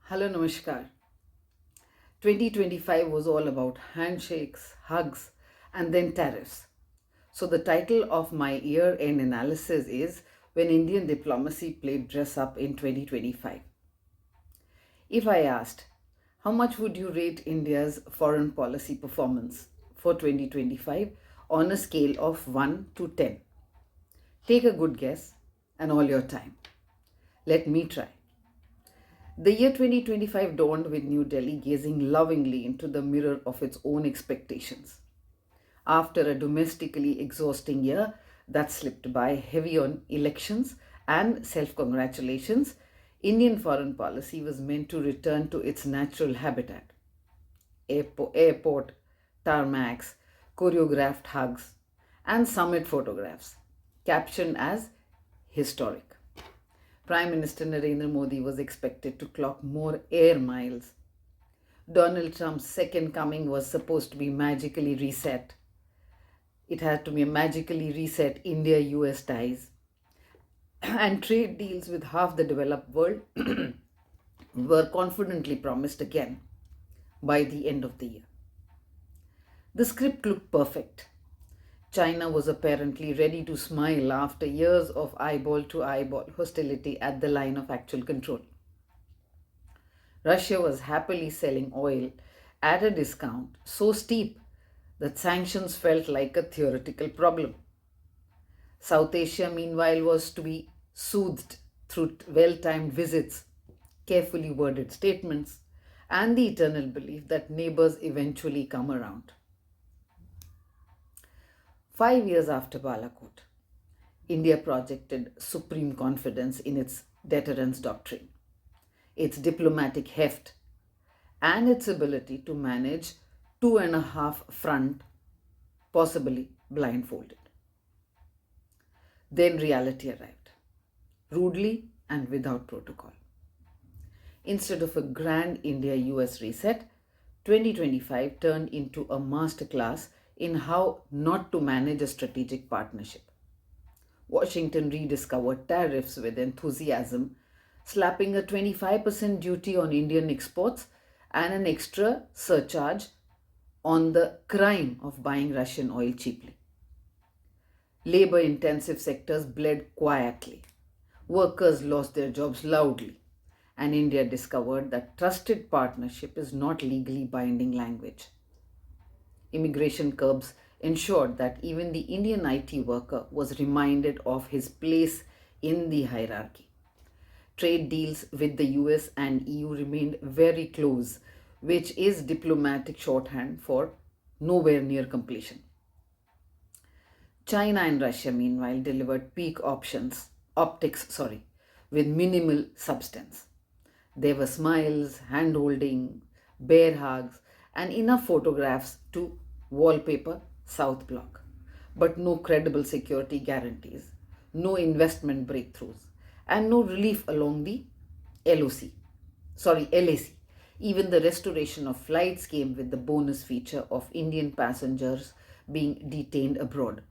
Hello, Namaskar. 2025 was all about handshakes, hugs, and then tariffs. So, the title of my year end analysis is When Indian Diplomacy Played Dress Up in 2025. If I asked, how much would you rate India's foreign policy performance for 2025 on a scale of 1 to 10? Take a good guess and all your time. Let me try. The year 2025 dawned with New Delhi gazing lovingly into the mirror of its own expectations. After a domestically exhausting year that slipped by heavy on elections and self congratulations, Indian foreign policy was meant to return to its natural habitat. Airport, tarmacs, choreographed hugs, and summit photographs, captioned as historic. Prime Minister Narendra Modi was expected to clock more air miles. Donald Trump's second coming was supposed to be magically reset. It had to be magically reset India US ties. And trade deals with half the developed world were confidently promised again by the end of the year. The script looked perfect. China was apparently ready to smile after years of eyeball to eyeball hostility at the line of actual control. Russia was happily selling oil at a discount so steep that sanctions felt like a theoretical problem. South Asia, meanwhile, was to be soothed through well timed visits, carefully worded statements, and the eternal belief that neighbors eventually come around. 5 years after Balakot, India projected supreme confidence in its deterrence doctrine, its diplomatic heft, and its ability to manage 2.5 front, possibly blindfolded. Then reality arrived, rudely and without protocol. Instead of a grand India US reset, 2025 turned into a masterclass in how not to manage a strategic partnership. Washington rediscovered tariffs with enthusiasm, slapping a 25% duty on Indian exports and an extra surcharge on the crime of buying Russian oil cheaply. Labor intensive sectors bled quietly. Workers lost their jobs loudly. And India discovered that trusted partnership is not legally binding language. Immigration curbs ensured that even the Indian IT worker was reminded of his place in the hierarchy. Trade deals with the US and EU remained very close, which is diplomatic shorthand for nowhere near completion. China and Russia, meanwhile, delivered peak optics, with minimal substance. There were smiles, hand holding, bear hugs, and enough photographs to wallpaper South Block. But no credible security guarantees, no investment breakthroughs, and no relief along the LAC. Even the restoration of flights came with the bonus feature of Indian passengers being detained abroad.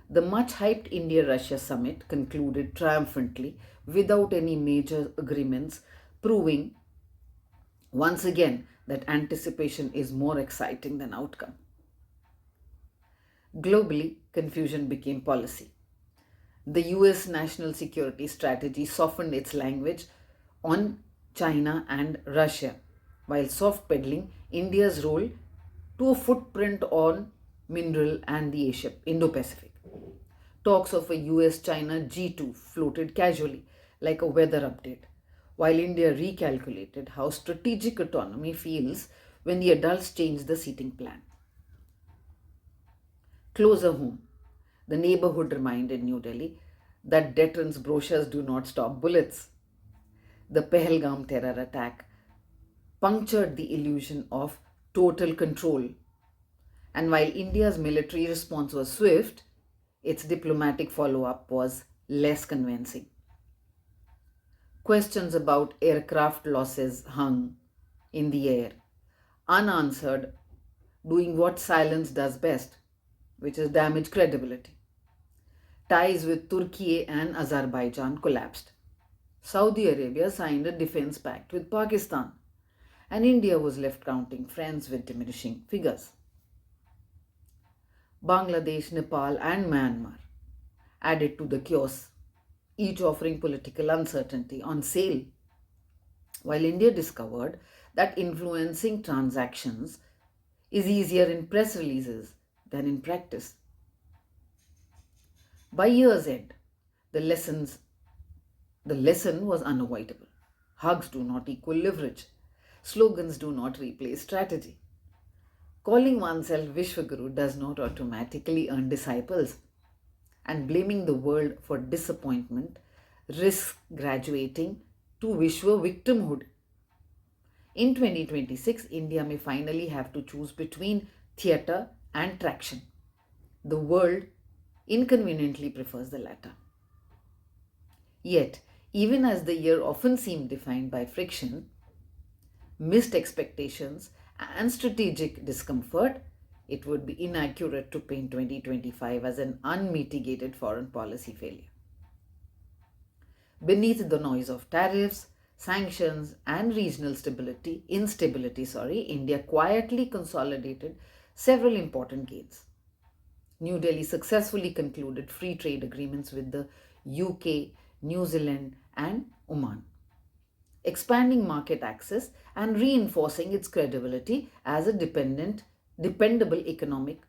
The much hyped India Russia summit concluded triumphantly without any major agreements, proving once again that anticipation is more exciting than outcome. Globally, confusion became policy. The US national security strategy softened its language on China and Russia, while soft peddling India's role to a footprint on mineral and the Indo-Pacific. Talks of a US-China G2 floated casually like a weather update, while India recalculated how strategic autonomy feels when the adults change the seating plan. Closer home, the neighborhood reminded New Delhi that deterrence brochures do not stop bullets. The Pahalgam terror attack punctured the illusion of total control. And while India's military response was swift, its diplomatic follow up was less convincing. Questions about aircraft losses hung in the air, unanswered, doing what silence does best, which is damage credibility. Ties with Turkey and Azerbaijan collapsed. Saudi Arabia signed a defense pact with Pakistan, and India was left counting friends with diminishing figures. Bangladesh, Nepal, and Myanmar added to the chaos, each offering political uncertainty on sale, while India discovered that influencing transactions is easier in press releases than in practice. By year's end, the lesson was unavoidable. Hugs do not equal leverage. Slogans do not replace strategy. Calling oneself Vishwaguru does not automatically earn disciples, and blaming the world for disappointment risks graduating to Vishwa victimhood. In 2026, India may finally have to choose between theatre and traction. The world inconveniently prefers the latter. Yet, even as the year often seemed defined by friction, missed expectations, and strategic discomfort, it would be inaccurate to paint 2025 as an unmitigated foreign policy failure. Beneath the noise of tariffs, sanctions, and regional instability, India quietly consolidated several important gains. New Delhi successfully concluded free trade agreements with the UK, New Zealand, and Oman, expanding market access and reinforcing its credibility as a dependable economic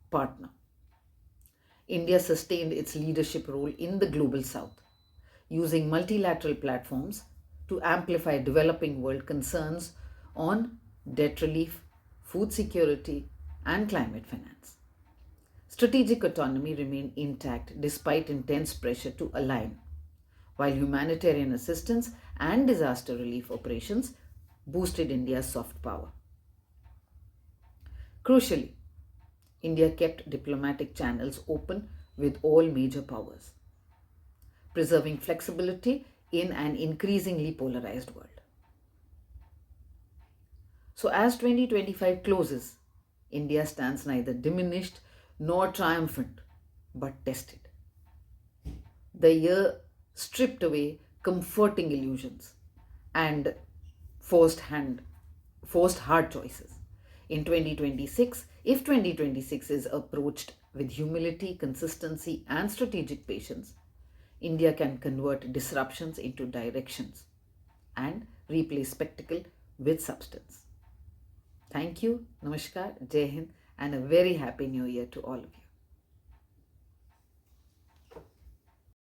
partner. India sustained its leadership role in the global south, using multilateral platforms to amplify developing world concerns on debt relief, food security, and climate finance. Strategic autonomy remained intact despite intense pressure to align, while humanitarian assistance and disaster relief operations boosted India's soft power. Crucially, India kept diplomatic channels open with all major powers, preserving flexibility in an increasingly polarized world. So, as 2025 closes, India stands neither diminished nor triumphant, but tested. The year stripped away comforting illusions and forced hard choices. In 2026, if 2026 is approached with humility, consistency, and strategic patience, India can convert disruptions into directions and replace spectacle with substance. Thank you, Namaskar, Jai Hind, and a very happy new year to all of you.